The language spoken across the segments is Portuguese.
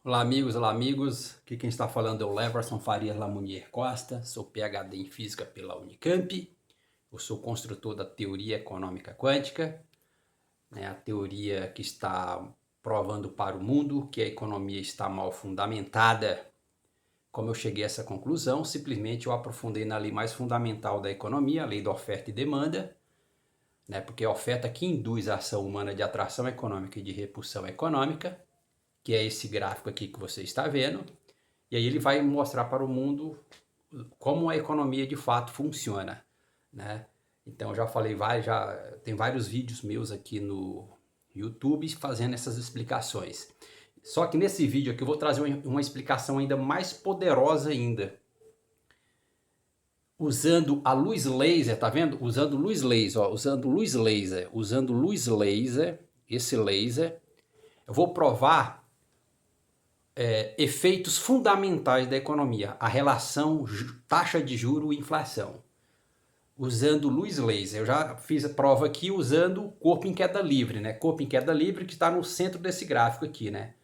Olá amigos, aqui quem está falando é o Leverson Farias Lamunier Costa, sou PhD em Física pela Unicamp, eu sou construtor da teoria econômica quântica, né, a teoria que está provando para o mundo que a economia está mal fundamentada. Como eu cheguei a essa conclusão? Simplesmente eu aprofundei na lei mais fundamental da economia, a lei da oferta e demanda, né, porque a oferta que induz a ação humana de atração econômica e de repulsão econômica, que é esse gráfico aqui que você está vendo. E aí ele vai mostrar para o mundo como a economia de fato funciona, né? Então já falei, já tem vários vídeos meus aqui no YouTube fazendo essas explicações. Só que nesse vídeo aqui eu vou trazer uma explicação ainda mais poderosa ainda. Usando a luz laser, tá vendo? Usando luz laser, ó, usando luz laser, esse laser, eu vou provar efeitos fundamentais da economia, a relação taxa de juro e inflação, usando luz laser. Eu já fiz a prova aqui usando o corpo em queda livre, né? Corpo em queda livre que está no centro desse gráfico aqui, né?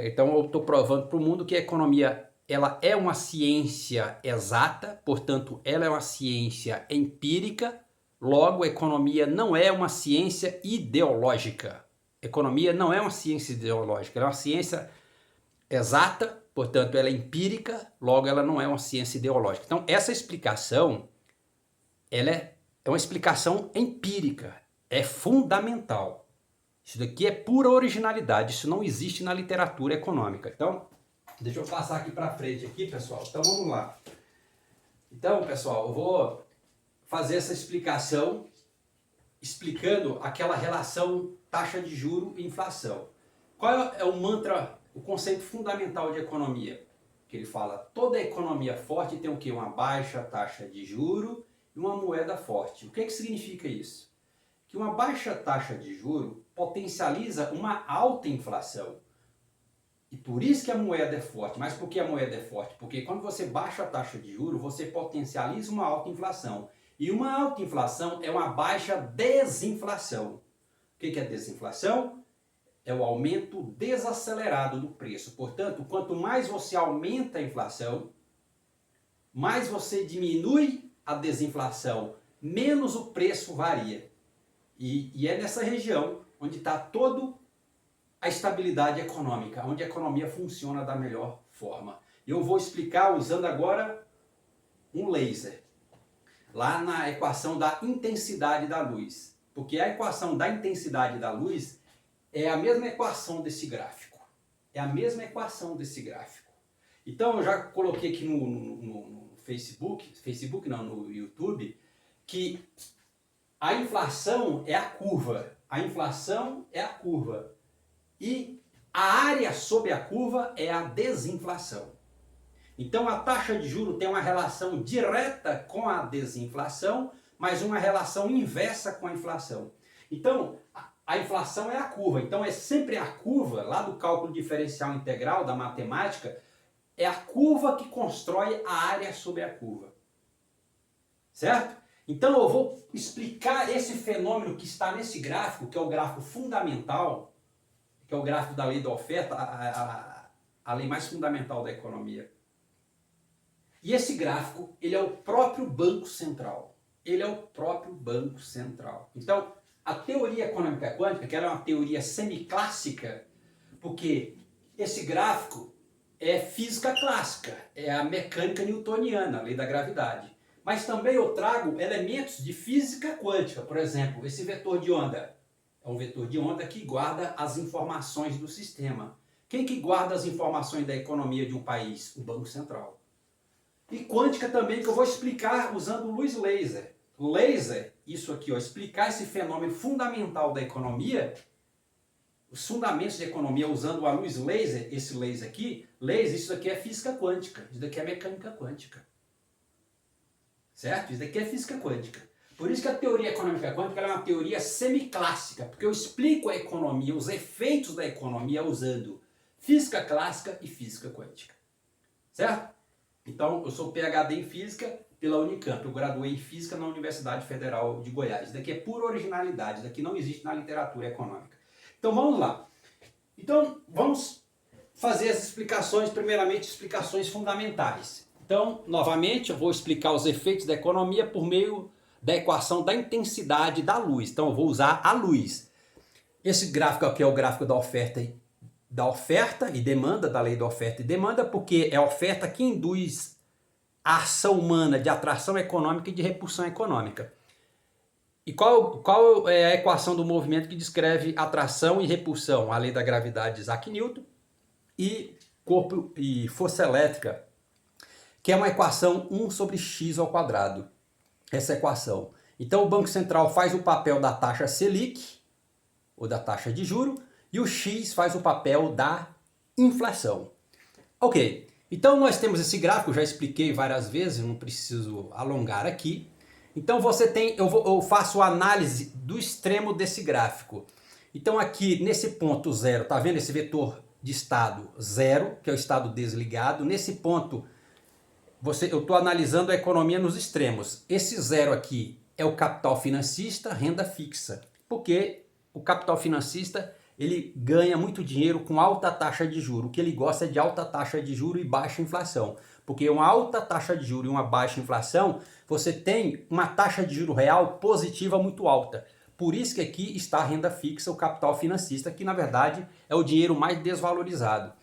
Então eu estou provando para o mundo que a economia ela é uma ciência exata, portanto ela é uma ciência empírica, logo a economia não é uma ciência ideológica. Economia não é uma ciência ideológica, ela é uma ciência exata, portanto ela é empírica, logo ela não é uma ciência ideológica. Então essa explicação, ela é uma explicação empírica, é fundamental. Isso daqui é pura originalidade, isso não existe na literatura econômica. Então, deixa eu passar aqui para frente aqui, pessoal. Então vamos lá. Então, pessoal, eu vou fazer essa explicação explicando aquela relação taxa de juro e inflação. Qual é o mantra, o conceito fundamental de economia? Que ele fala, toda economia forte tem o quê? Uma baixa taxa de juro e uma moeda forte. O que que significa isso? Que uma baixa taxa de juro potencializa uma alta inflação. E por isso que a moeda é forte. Mas por que a moeda é forte? Porque quando você baixa a taxa de juros, você potencializa uma alta inflação. E uma alta inflação é uma baixa desinflação. O que é desinflação? É o aumento desacelerado do preço. Portanto, quanto mais você aumenta a inflação, mais você diminui a desinflação, menos o preço varia. E é nessa região onde está toda a estabilidade econômica, onde a economia funciona da melhor forma. Eu vou explicar usando agora um laser, lá na equação da intensidade da luz. Porque a equação da intensidade da luz é a mesma equação desse gráfico. É a mesma equação desse gráfico. Então eu já coloquei aqui no Facebook não, no YouTube, que a inflação é a curva. A inflação é a curva. E a área sob a curva é a desinflação. Então a taxa de juros tem uma relação direta com a desinflação, mas uma relação inversa com a inflação. Então a inflação é a curva. Então é sempre a curva, lá do cálculo diferencial integral da matemática, é a curva que constrói a área sobre a curva. Certo? Então eu vou explicar esse fenômeno que está nesse gráfico, que é o gráfico fundamental, que é o gráfico da lei da oferta, a lei mais fundamental da economia. E esse gráfico, ele é o próprio Banco Central. Ele é o próprio Banco Central. Então, a teoria econômica quântica, que ela é uma teoria semiclássica, porque esse gráfico é física clássica, é a mecânica newtoniana, a lei da gravidade. Mas também eu trago elementos de física quântica, por exemplo, esse vetor de onda. É um vetor de onda que guarda as informações do sistema. Quem que guarda as informações da economia de um país? O Banco Central. E quântica também, que eu vou explicar usando luz laser. Laser, isso aqui, ó, explicar esse fenômeno fundamental da economia, os fundamentos da economia usando a luz laser, esse laser aqui, isso aqui é física quântica, isso daqui é mecânica quântica. Certo? Isso daqui é física quântica. Por isso que a teoria econômica quântica é uma teoria semiclássica, porque eu explico a economia, os efeitos da economia usando física clássica e física quântica. Certo? Então, eu sou PhD em Física pela Unicamp, eu graduei em Física na Universidade Federal de Goiás. Isso daqui é pura originalidade, isso daqui não existe na literatura econômica. Então, vamos lá. Então, vamos fazer as explicações, primeiramente explicações fundamentais. Então, novamente, eu vou explicar os efeitos da economia por meio da equação da intensidade da luz. Então, eu vou usar a luz. Esse gráfico aqui é o gráfico da oferta e demanda, da lei da oferta e demanda, porque é a oferta que induz a ação humana de atração econômica e de repulsão econômica. E qual é a equação do movimento que descreve atração e repulsão? A lei da gravidade de Isaac Newton e corpo e força elétrica, que é uma equação 1 sobre x ao quadrado. Essa equação. Então o Banco Central faz o papel da taxa Selic, ou da taxa de juro, e o x faz o papel da inflação. Ok, então nós temos esse gráfico, já expliquei várias vezes, não preciso alongar aqui. Então você tem, eu faço a análise do extremo desse gráfico. Então aqui nesse ponto zero, tá vendo esse vetor de estado zero, que é o estado desligado. Nesse ponto eu estou analisando a economia nos extremos. Esse zero aqui é o capital financista, renda fixa. Porque o capital financista ele ganha muito dinheiro com alta taxa de juros. O que ele gosta é de alta taxa de juros e baixa inflação. Porque uma alta taxa de juros e uma baixa inflação, você tem uma taxa de juro real positiva muito alta. Por isso que aqui está a renda fixa, o capital financista, que na verdade é o dinheiro mais desvalorizado.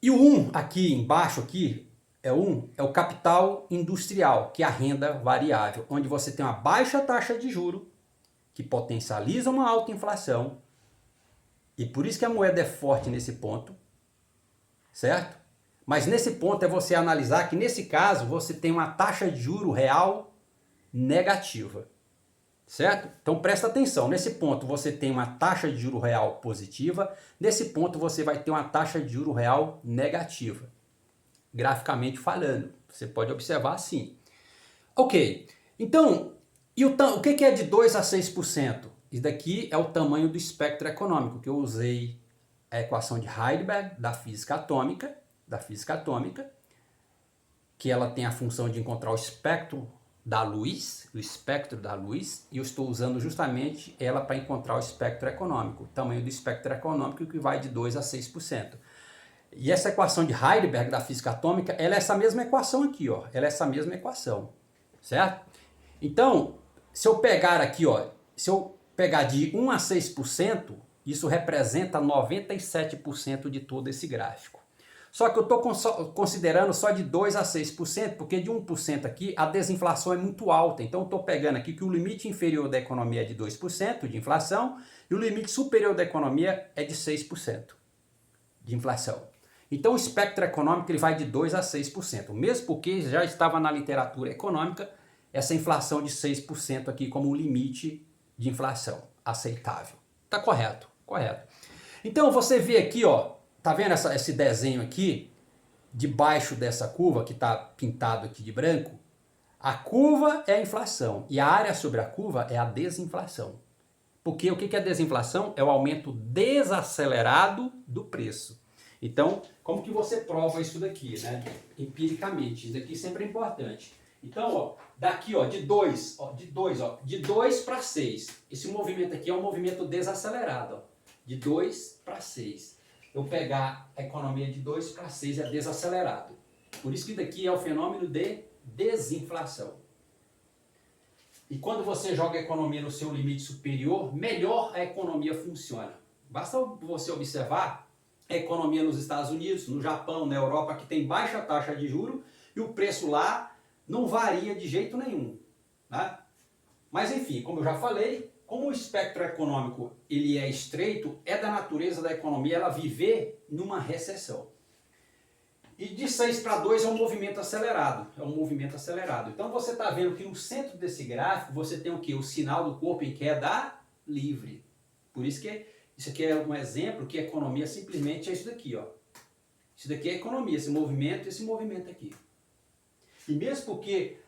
E o 1 aqui embaixo, aqui, é o capital industrial, que é a renda variável, onde você tem uma baixa taxa de juro, que potencializa uma alta inflação, e por isso que a moeda é forte nesse ponto, certo? Mas nesse ponto é você analisar que nesse caso você tem uma taxa de juro real negativa, certo? Então presta atenção, nesse ponto você tem uma taxa de juro real positiva, nesse ponto você vai ter uma taxa de juro real negativa, graficamente falando, você pode observar assim. Ok, então, o que é de 2 a 6%? Isso daqui é o tamanho do espectro econômico, que eu usei a equação de Heisenberg da física atômica, que ela tem a função de encontrar o espectro da luz, e eu estou usando justamente ela para encontrar o espectro econômico, o tamanho do espectro econômico que vai de 2 a 6%. E essa equação de Heisenberg da física atômica, ela é essa mesma equação aqui, ó, ela é essa mesma equação, certo? Então, se eu pegar aqui, ó, se eu pegar de 1 a 6%, isso representa 97% de todo esse gráfico. Só que eu estou considerando só de 2 a 6%, porque de 1% aqui a desinflação é muito alta. Então eu estou pegando aqui que o limite inferior da economia é de 2% de inflação e o limite superior da economia é de 6% de inflação. Então o espectro econômico ele vai de 2 a 6%, mesmo porque já estava na literatura econômica essa inflação de 6% aqui como um limite de inflação aceitável. Tá correto, correto. Então você vê aqui, ó, tá vendo esse desenho aqui, debaixo dessa curva que está pintado aqui de branco? A curva é a inflação e a área sobre a curva é a desinflação. Porque o que é a desinflação? É o aumento desacelerado do preço. Então, como que você prova isso daqui, né? Empiricamente, isso daqui sempre é importante. Então, ó, daqui, ó, de 2 para 6. Esse movimento aqui é um movimento desacelerado, ó, de 2 para 6. Eu pegar a economia de 2 para 6 é desacelerado. Por isso que daqui é o fenômeno de desinflação. E quando você joga a economia no seu limite superior, melhor a economia funciona. Basta você observar a economia nos Estados Unidos, no Japão, na Europa, que tem baixa taxa de juros e o preço lá não varia de jeito nenhum. Né? Mas enfim, como eu já falei, como o espectro econômico ele é estreito, é da natureza da economia ela viver numa recessão. E de 6 para 2 é um movimento acelerado. Então você está vendo que no centro desse gráfico você tem o quê? O sinal do corpo em queda livre. Por isso que isso aqui é um exemplo que a economia simplesmente é isso daqui, ó. Isso daqui é economia, esse movimento aqui. E mesmo porque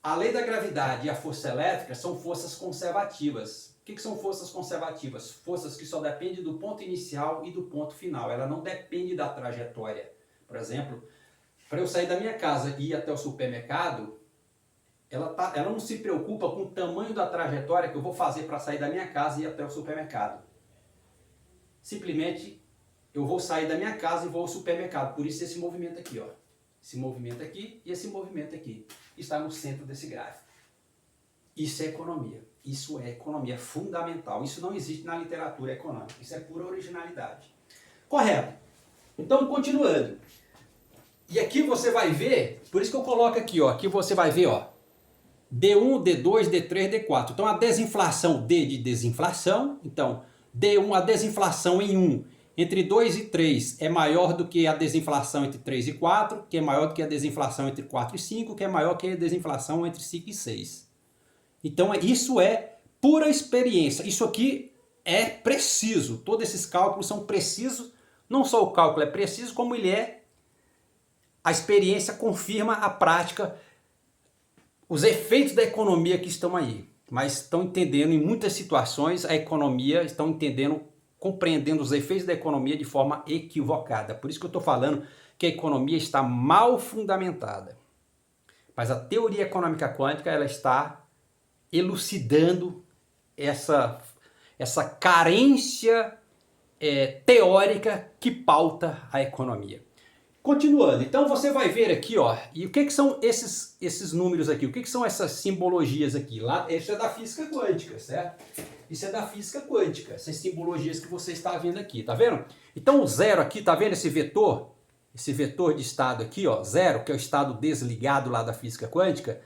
a lei da gravidade e a força elétrica são forças conservativas. O que são forças conservativas? Forças que só dependem do ponto inicial e do ponto final. Ela não depende da trajetória. Por exemplo, para eu sair da minha casa e ir até o supermercado, ela não se preocupa com o tamanho da trajetória que eu vou fazer para sair da minha casa e ir até o supermercado. simplesmente eu vou sair da minha casa e vou ao supermercado. Por isso esse movimento aqui, ó. Esse movimento aqui e esse movimento aqui está no centro desse gráfico. Isso é economia. Isso é economia fundamental. Isso não existe na literatura econômica. Isso é pura originalidade. Correto. Então, continuando. E aqui você vai ver, por isso que eu coloco aqui, ó. Aqui você vai ver, ó. D1, D2, D3, D4. Então, a desinflação, D de desinflação. Então, D1, a desinflação em 1 entre 2 e 3 é maior do que a desinflação entre 3 e 4, que é maior do que a desinflação entre 4 e 5, que é maior que a desinflação entre 5 e 6. Então, isso é pura experiência. Isso aqui é preciso. Todos esses cálculos são precisos. Não só o cálculo é preciso, como ele é. A experiência confirma a prática, os efeitos da economia que estão aí. Mas estão entendendo em muitas situações a economia, estão entendendo, compreendendo os efeitos da economia de forma equivocada. Por isso que eu estou falando que a economia está mal fundamentada. Mas a teoria econômica quântica, ela está elucidando essa carência teórica que pauta a economia. Continuando, então você vai ver aqui, ó, e o que são esses números aqui? O que são essas simbologias aqui? Lá, isso é da física quântica, certo? Isso é da física quântica, essas simbologias que você está vendo aqui, tá vendo? Então o zero aqui, tá vendo esse vetor? Esse vetor de estado aqui, ó, zero, que é o estado desligado lá da física quântica.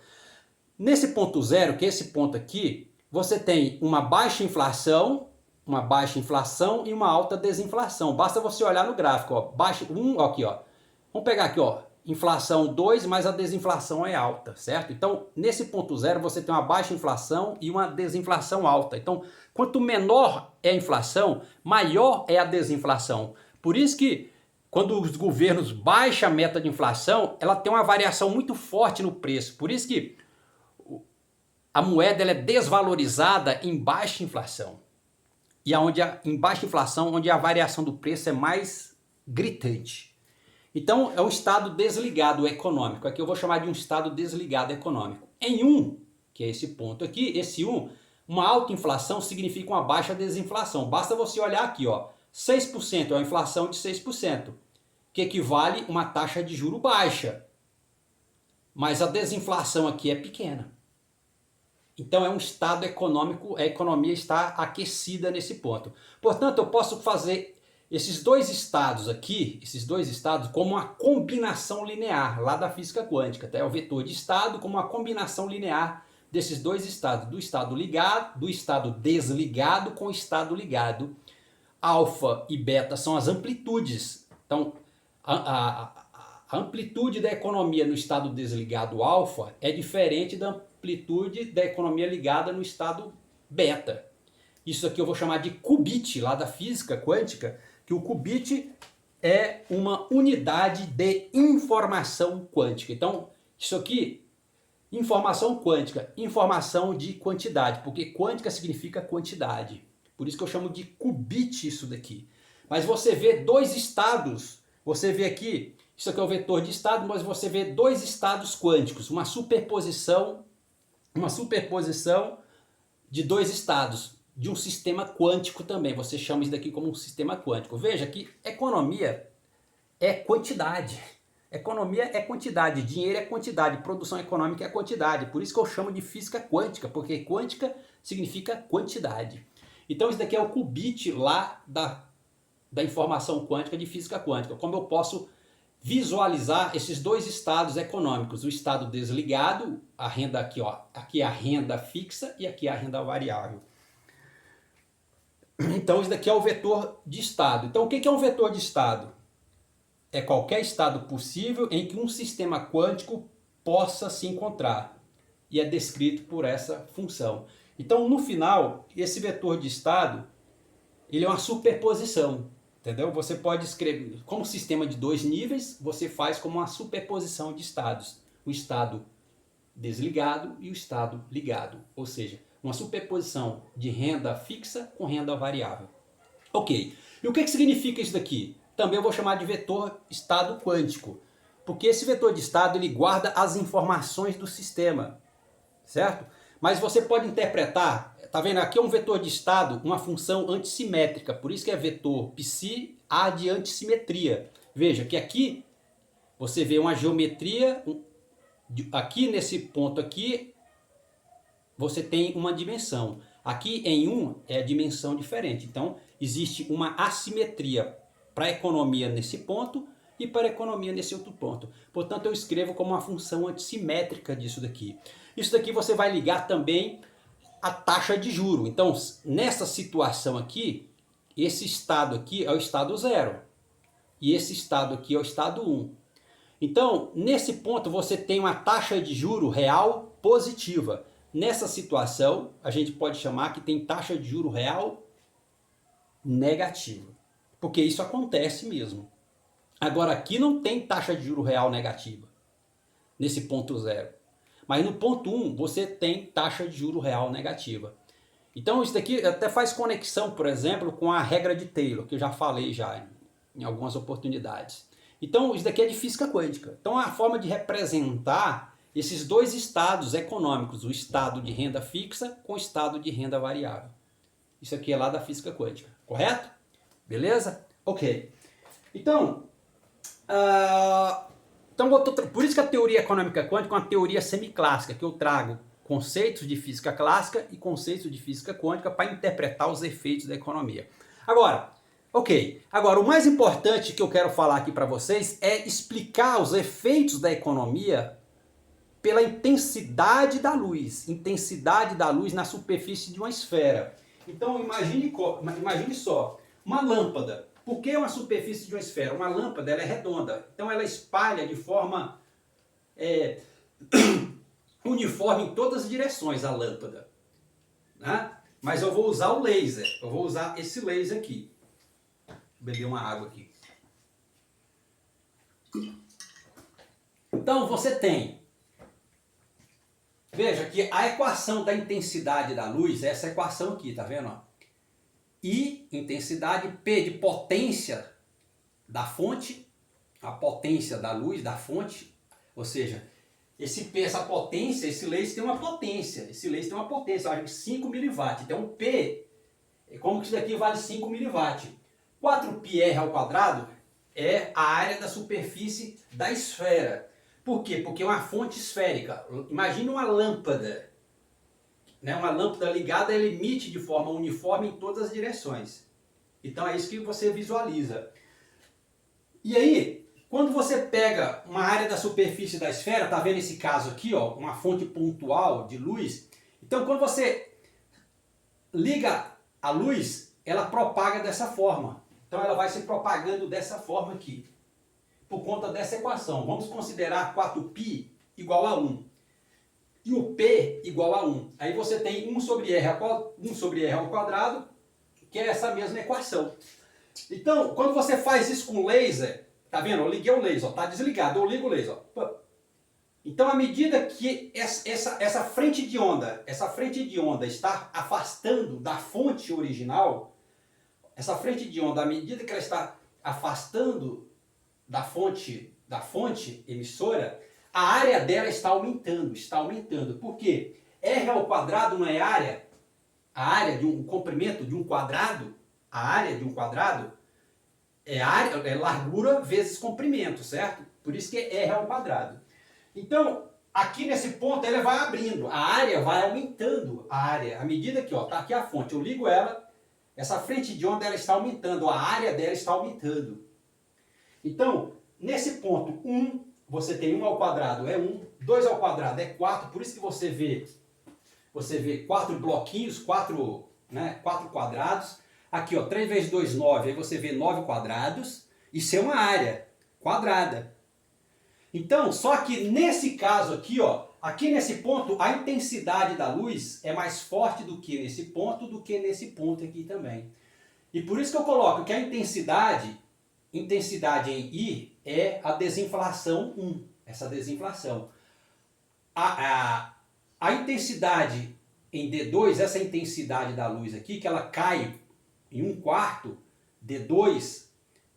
Nesse ponto zero, que é esse ponto aqui, você tem uma baixa inflação e uma alta desinflação. Basta você olhar no gráfico, ó, baixa, aqui, ó. Vamos pegar aqui, ó, inflação 2, mas a desinflação é alta, certo? Então, nesse ponto zero, você tem uma baixa inflação e uma desinflação alta. Então, quanto menor é a inflação, maior é a desinflação. Por isso que, quando os governos baixam a meta de inflação, ela tem uma variação muito forte no preço. Por isso que a moeda ela é desvalorizada em baixa inflação. E em baixa inflação, onde a variação do preço é mais gritante. Então, é um estado desligado econômico. Aqui eu vou chamar de um estado desligado econômico. Em 1, que é esse ponto aqui, esse 1, uma alta inflação significa uma baixa desinflação. Basta você olhar aqui, ó, 6% é uma inflação de 6%, que equivale a uma taxa de juro baixa. Mas a desinflação aqui é pequena. Então é um estado econômico, a economia está aquecida nesse ponto. Portanto, eu posso fazer esses dois estados aqui, como uma combinação linear, lá da física quântica. Tá? É o vetor de estado como uma combinação linear desses dois estados, do estado ligado, do estado desligado com o estado ligado. Alfa e beta são as amplitudes. Então, a amplitude da economia no estado desligado alfa é diferente da amplitude da economia ligada no estado beta. Isso aqui eu vou chamar de qubit, lá da física quântica, que o qubit é uma unidade de informação quântica. Então, isso aqui, informação quântica, informação de quantidade, porque quântica significa quantidade. Por isso que eu chamo de qubit isso daqui. Mas você vê dois estados, você vê aqui, isso aqui é o vetor de estado, mas você vê dois estados quânticos, uma superposição de dois estados, de um sistema quântico também. Você chama isso daqui como um sistema quântico. Veja que economia é quantidade. Economia é quantidade, dinheiro é quantidade, produção econômica é quantidade. Por isso que eu chamo de física quântica, porque quântica significa quantidade. Então isso daqui é o qubit lá da informação quântica de física quântica. Como eu posso visualizar esses dois estados econômicos, o estado desligado, a renda aqui, ó, aqui é a renda fixa e aqui é a renda variável. Então isso daqui é o vetor de estado. Então o que é um vetor de estado? É qualquer estado possível em que um sistema quântico possa se encontrar. E é descrito por essa função. Então no final, esse vetor de estado, ele é uma superposição. Entendeu? Você pode escrever, como sistema de dois níveis, você faz como uma superposição de estados. O estado desligado e o estado ligado. Ou seja, uma superposição de renda fixa com renda variável. Ok. E o que significa isso daqui? Também eu vou chamar de vetor estado quântico. Porque esse vetor de estado ele guarda as informações do sistema. Certo? Mas você pode interpretar tá vendo? Aqui é um vetor de estado, uma função antissimétrica, por isso que é vetor psi A de antissimetria. Veja que aqui você vê uma geometria, aqui nesse ponto aqui, você tem uma dimensão. Aqui em 1 é a dimensão diferente. Então, existe uma assimetria para a economia nesse ponto e para a economia nesse outro ponto. Portanto, eu escrevo como uma função antissimétrica disso daqui. Isso daqui você vai ligar também a taxa de juro. Então, nessa situação aqui, esse estado aqui é o estado 0. E esse estado aqui é o estado 1. Então, nesse ponto, você tem uma taxa de juro real positiva. Nessa situação, a gente pode chamar que tem taxa de juro real negativa. Porque isso acontece mesmo. Agora, aqui não tem taxa de juro real negativa. Nesse ponto 0. Mas no ponto 1, você tem taxa de juro real negativa. Então, isso daqui até faz conexão, por exemplo, com a regra de Taylor, que eu já falei já em algumas oportunidades. Então, isso daqui é de física quântica. Então, a forma de representar esses dois estados econômicos, o estado de renda fixa com o estado de renda variável. Isso aqui é lá da física quântica, correto? Beleza? Ok. Então, por isso que a teoria econômica quântica é uma teoria semiclássica, que eu trago conceitos de física clássica e conceitos de física quântica para interpretar os efeitos da economia. Agora, o mais importante que eu quero falar aqui para vocês é explicar os efeitos da economia pela intensidade da luz na superfície de uma esfera. Então imagine só, uma lâmpada. Por que uma superfície de uma esfera? Uma lâmpada ela é redonda, então ela espalha de forma uniforme em todas as direções a lâmpada, né? Mas eu vou usar o laser, eu vou usar esse laser aqui. Vou beber uma água aqui. Então você tem, veja que a equação da intensidade da luz é essa equação aqui, tá vendo? I, intensidade, P de potência da fonte, a potência da luz da fonte, ou seja, esse P, essa potência, esse laser tem uma potência, olha, 5 miliwatt, então o P, como que isso daqui vale 5 miliwatt? 4πr ao quadrado é a área da superfície da esfera. Por quê? Porque é uma fonte esférica. Imagine uma lâmpada. Né? Uma lâmpada ligada, ela emite de forma uniforme em todas as direções. Então é isso que você visualiza. E aí, quando você pega uma área da superfície da esfera, tá vendo esse caso aqui, ó, uma fonte pontual de luz. Então quando você liga a luz, ela propaga dessa forma. Então ela vai se propagando dessa forma aqui, por conta dessa equação. Vamos considerar 4π igual a 1 e o P igual a 1. Aí você tem 1 sobre R ao quadrado, que é essa mesma equação. Então, quando você faz isso com laser, tá vendo? Eu liguei o laser, tá desligado, eu ligo o laser. Ó. Então, à medida que essa frente de onda está afastando da fonte original, essa frente de onda, à medida que ela está afastando da fonte emissora, a área dela está aumentando. Por quê? R ao quadrado não é área? A área de um comprimento de um quadrado, a área de um quadrado é largura vezes comprimento, certo? Por isso que é R ao quadrado. Então, aqui nesse ponto ela vai abrindo, a área vai aumentando, à medida que, ó, tá aqui a fonte, eu ligo ela, essa frente de onda ela está aumentando, a área dela está aumentando. Então, nesse ponto 1, você tem 1 ao quadrado é 1, 2 ao quadrado é 4, por isso que você vê 4 bloquinhos, 4 quadrados. Aqui, ó, 3 vezes 2, 9, aí você vê 9 quadrados, isso é uma área quadrada. Então, só que nesse caso aqui, ó, aqui nesse ponto, a intensidade da luz é mais forte do que nesse ponto aqui também. E por isso que eu coloco que a intensidade em I é a desinflação 1, essa desinflação. A intensidade em D2, essa intensidade da luz aqui, que ela cai em 1/4, D2,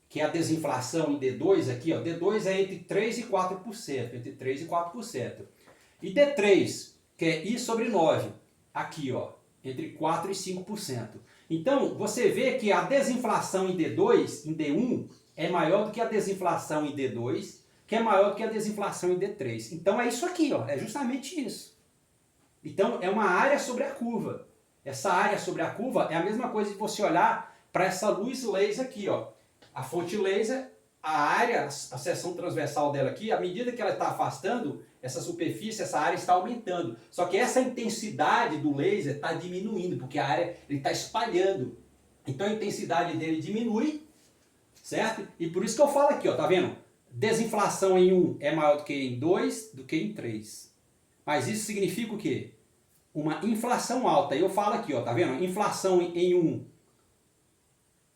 que é a desinflação em D2 aqui, ó, D2 é entre 3 e 4%, entre 3 e 4%. E D3, que é I sobre 9, aqui, ó, Entre 4% e 5%. Então, você vê que a desinflação em D2, em D1, é maior do que a desinflação em D2, que é maior do que a desinflação em D3. Então, é isso aqui, ó, é justamente isso. Então, é uma área sobre a curva. Essa área sobre a curva é a mesma coisa de você olhar para essa luz laser aqui, ó. A fonte laser, a área, a seção transversal dela aqui, à medida que ela está afastando, essa superfície, essa área está aumentando. Só que essa intensidade do laser está diminuindo, porque a área está espalhando. Então a intensidade dele diminui, certo? E por isso que eu falo aqui, ó, tá vendo? Desinflação em 1 é maior do que em 2, do que em 3. Mas isso significa o quê? Uma inflação alta. Eu falo aqui, ó, tá vendo? Inflação em 1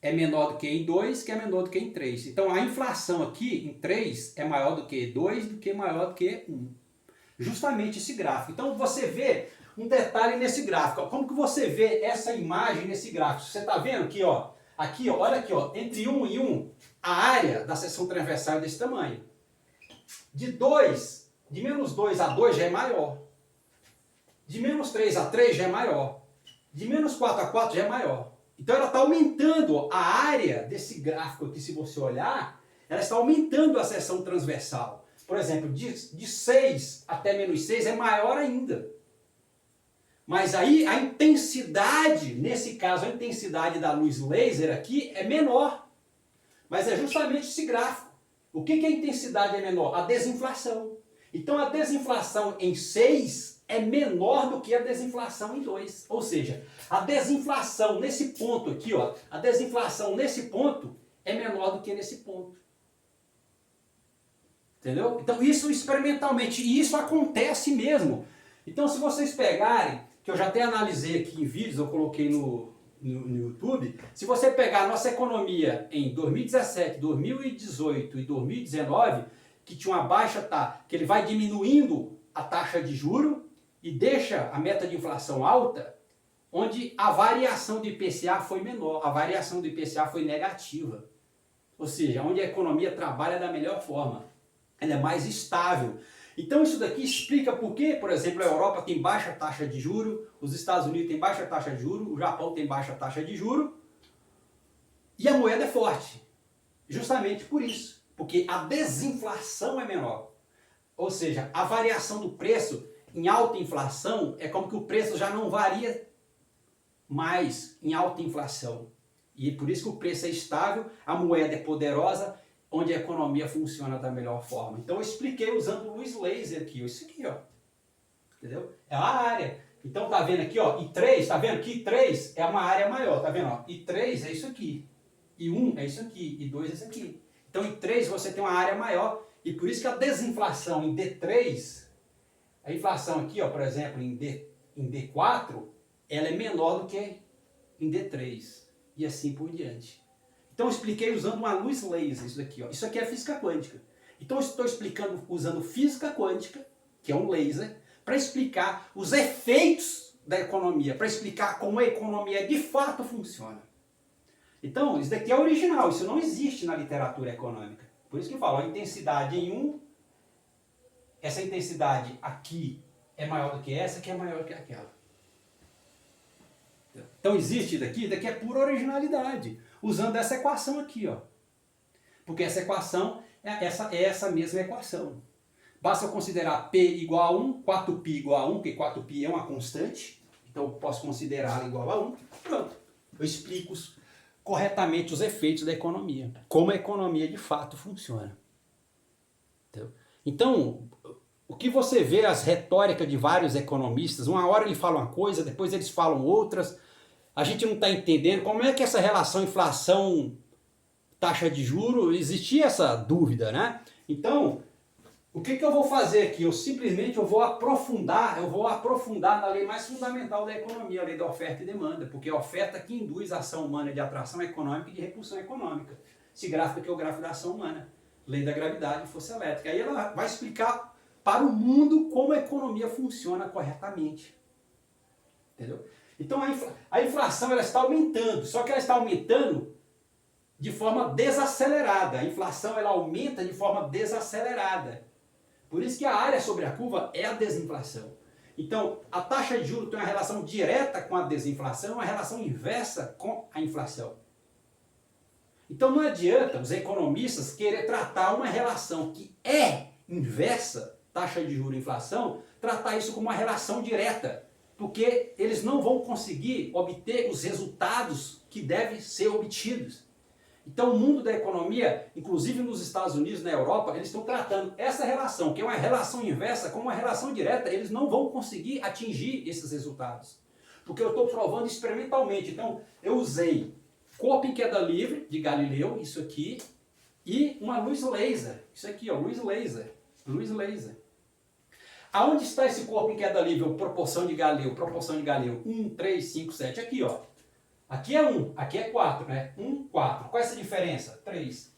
é menor do que em 2, que é menor do que em 3. Então a inflação aqui em 3 é maior do que 2, do que maior do que 1. Justamente esse gráfico. Então você vê um detalhe nesse gráfico. Ó. Como que você vê essa imagem nesse gráfico? Você está vendo aqui, ó, olha aqui, ó, entre 1 e 1, a área da seção transversal é desse tamanho. De menos 2 a 2 já é maior. De menos 3 a 3 já é maior. De menos 4 a 4 já é maior. Então ela está aumentando a área desse gráfico aqui, se você olhar, ela está aumentando a seção transversal. Por exemplo, de 6 até menos 6 é maior ainda. Mas aí a intensidade, nesse caso a intensidade da luz laser aqui é menor. Mas é justamente esse gráfico. O que a intensidade é menor? A desinflação. Então a desinflação em 6 é menor do que a desinflação em 2. Ou seja, a desinflação nesse ponto aqui, ó, a desinflação nesse ponto é menor do que nesse ponto. Entendeu? Então isso experimentalmente, e isso acontece mesmo. Então se vocês pegarem, que eu já até analisei aqui em vídeos, eu coloquei no YouTube, se você pegar a nossa economia em 2017, 2018 e 2019, que tinha uma baixa, que ele vai diminuindo a taxa de juro e deixa a meta de inflação alta, onde a variação do IPCA foi menor, a variação do IPCA foi negativa. Ou seja, onde a economia trabalha da melhor forma. Ela é mais estável. Então isso daqui explica por que, por exemplo, a Europa tem baixa taxa de juro, os Estados Unidos têm baixa taxa de juro, o Japão tem baixa taxa de juro e a moeda é forte. Justamente por isso, porque a desinflação é menor. Ou seja, a variação do preço em alta inflação é como que o preço já não varia mais em alta inflação. E por isso que o preço é estável, a moeda é poderosa, onde a economia funciona da melhor forma. Então eu expliquei usando luz laser aqui, isso aqui, ó. Entendeu? É a área. Então tá vendo aqui, ó, I3, tá vendo que I3 é uma área maior, tá vendo, ó? I3 é isso aqui. I1 é isso aqui, I2 é isso aqui. Então I3 você tem uma área maior e por isso que a desinflação em D3, a inflação aqui, ó, por exemplo, em D4, ela é menor do que em D3 e assim por diante. Então eu expliquei usando uma luz laser, isso daqui, ó. Isso aqui é física quântica. Então eu estou explicando usando física quântica, que é um laser, para explicar os efeitos da economia, para explicar como a economia de fato funciona. Então, isso daqui é original, isso não existe na literatura econômica. Por isso que eu falo, a intensidade em 1, essa intensidade aqui é maior do que essa, que é maior do que aquela. Então existe daqui é pura originalidade, usando essa equação aqui, ó. Porque essa equação é essa mesma equação. Basta eu considerar P igual a 1, 4π igual a 1, porque 4π é uma constante, então eu posso considerá-la igual a 1. Pronto, eu explico corretamente os efeitos da economia, como a economia de fato funciona. Entendeu? Então, o que você vê as retóricas de vários economistas, uma hora ele fala uma coisa, depois eles falam outras, a gente não está entendendo como é que essa relação inflação-taxa de juro, existia essa dúvida, né? Então, o que eu vou fazer aqui? Eu simplesmente vou aprofundar na lei mais fundamental da economia, a lei da oferta e demanda, porque é a oferta que induz a ação humana de atração econômica e de repulsão econômica. Esse gráfico aqui é o gráfico da ação humana, lei da gravidade e força elétrica. Aí ela vai explicar para o mundo como a economia funciona corretamente. Entendeu? Então a inflação ela está aumentando, só que ela está aumentando de forma desacelerada. A inflação ela aumenta de forma desacelerada. Por isso que a área sobre a curva é a desinflação. Então, a taxa de juros tem uma relação direta com a desinflação, uma relação inversa com a inflação. Então não adianta os economistas querer tratar uma relação que é inversa, taxa de juros e inflação, tratar isso como uma relação direta, porque eles não vão conseguir obter os resultados que devem ser obtidos. Então o mundo da economia, inclusive nos Estados Unidos, na Europa, eles estão tratando essa relação, que é uma relação inversa, como uma relação direta. Eles não vão conseguir atingir esses resultados, porque eu estou provando experimentalmente. Então eu usei corpo em queda livre, de Galileu, isso aqui, e uma luz laser, isso aqui, ó, luz laser. Aonde está esse corpo em queda livre, proporção de Galileu, 1, 3, 5, 7, aqui, ó. Aqui é 1, aqui é 4, né? 1, 4. Qual é essa diferença? 3.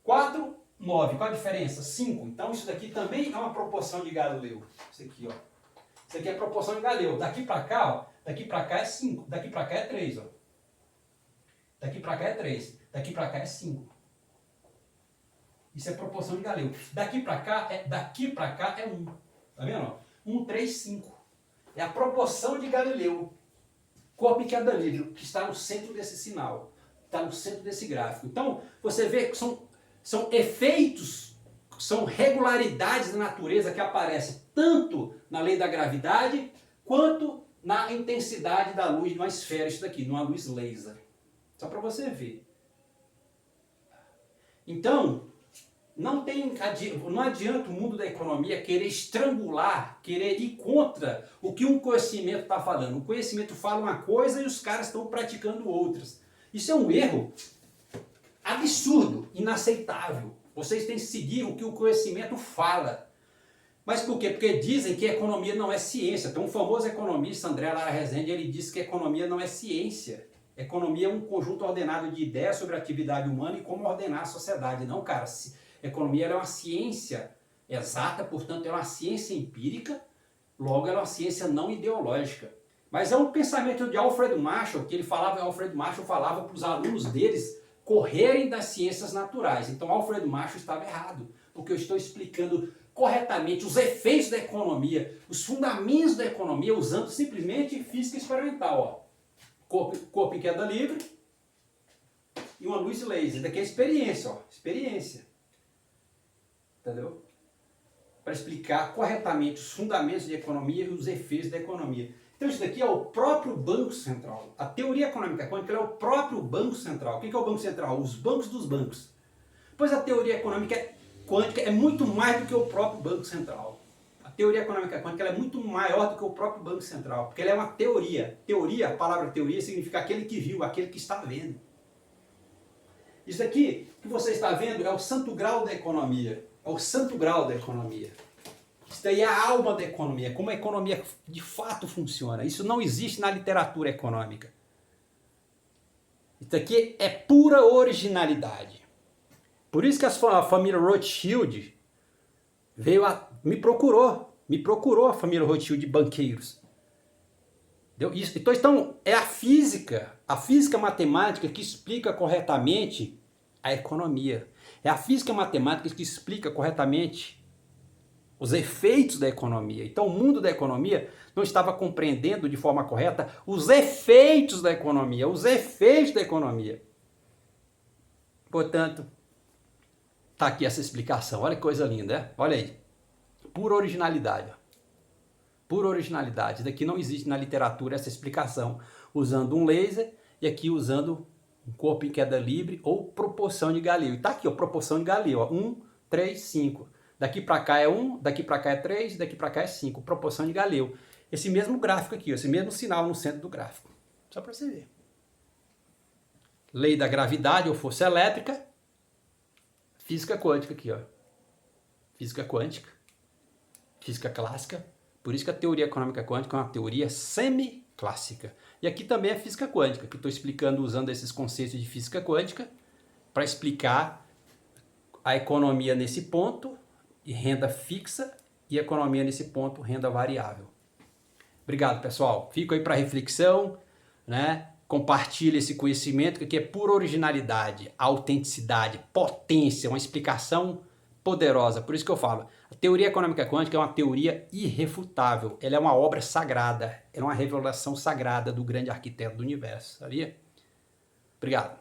4, 9. Qual a diferença? 5. Então isso daqui também é uma proporção de Galileu. Isso aqui, ó. Isso aqui é a proporção de Galileu. Daqui para cá, ó. Daqui para cá é 5. Daqui para cá é 3, ó. Daqui para cá é 3. Daqui para cá é 5. Isso é proporção de Galileu. Daqui para cá é 1. Tá vendo? 1, 3, 5. É a proporção de Galileu. Corpo em queda livre, que está no centro desse sinal. Está no centro desse gráfico. Então, você vê que são efeitos, são regularidades da natureza que aparecem tanto na lei da gravidade, quanto na intensidade da luz de uma esfera, isso daqui, numa luz laser. Só para você ver. Então, não adianta o mundo da economia querer estrangular, querer ir contra o que um conhecimento está falando. O conhecimento fala uma coisa e os caras estão praticando outras. Isso é um erro absurdo, inaceitável. Vocês têm que seguir o que o conhecimento fala. Mas por quê? Porque dizem que a economia não é ciência. Tem um famoso economista, André Lara Rezende, ele disse que a economia não é ciência. Economia é um conjunto ordenado de ideias sobre a atividade humana e como ordenar a sociedade. Não, cara. Economia é uma ciência exata, portanto, é uma ciência empírica, logo ela é uma ciência não ideológica. Mas é um pensamento de Alfred Marshall, que Alfred Marshall falava para os alunos deles correrem das ciências naturais. Então Alfred Marshall estava errado, porque eu estou explicando corretamente os efeitos da economia, os fundamentos da economia, usando simplesmente física experimental. Ó. Corpo em queda livre e uma luz laser. Daqui é experiência, ó. Experiência. Entendeu? Para explicar corretamente os fundamentos de economia e os efeitos da economia. Então isso daqui é o próprio Banco Central. A teoria econômica quântica é o próprio Banco Central. O que é o Banco Central? Os bancos dos bancos. Pois a teoria econômica quântica é muito mais do que o próprio Banco Central. A teoria econômica quântica é muito maior do que o próprio Banco Central, porque ela é uma teoria. Teoria, a palavra teoria significa aquele que viu, aquele que está vendo. Isso aqui que você está vendo é o santo grau da economia. É o santo grau da economia. Isso daí é a alma da economia, como a economia de fato funciona. Isso não existe na literatura econômica. Isso aqui é pura originalidade. Por isso que a família Rothschild me procurou a família Rothschild de banqueiros. Então é a física matemática que explica corretamente a economia. É a física matemática que explica corretamente os efeitos da economia. Então o mundo da economia não estava compreendendo de forma correta os efeitos da economia. Portanto, está aqui essa explicação. Olha que coisa linda, né? Olha aí. Pura originalidade. Pura originalidade. Daqui não existe na literatura essa explicação usando um laser e aqui usando um corpo em queda livre ou proporção de Galileu. E tá aqui, ó, proporção de Galileu, ó, 1, 3, 5. Daqui para cá é 1, daqui para cá é 3, daqui para cá é 5. Proporção de Galileu. Esse mesmo gráfico aqui, ó, esse mesmo sinal no centro do gráfico. Só para você ver. Lei da gravidade ou força elétrica. Física quântica aqui, ó. Física quântica. Física clássica. Por isso que a teoria econômica quântica é uma teoria semiclássica. E aqui também é física quântica, que eu estou explicando usando esses conceitos de física quântica para explicar a economia nesse ponto, e renda fixa, e a economia nesse ponto, renda variável. Obrigado, pessoal. Fico aí para reflexão, né? Compartilhe esse conhecimento, que aqui é pura originalidade, autenticidade, potência, uma explicação poderosa. Por isso que eu falo, a teoria econômica quântica é uma teoria irrefutável. Ela é uma obra sagrada, é uma revelação sagrada do grande arquiteto do universo, sabia? Obrigado.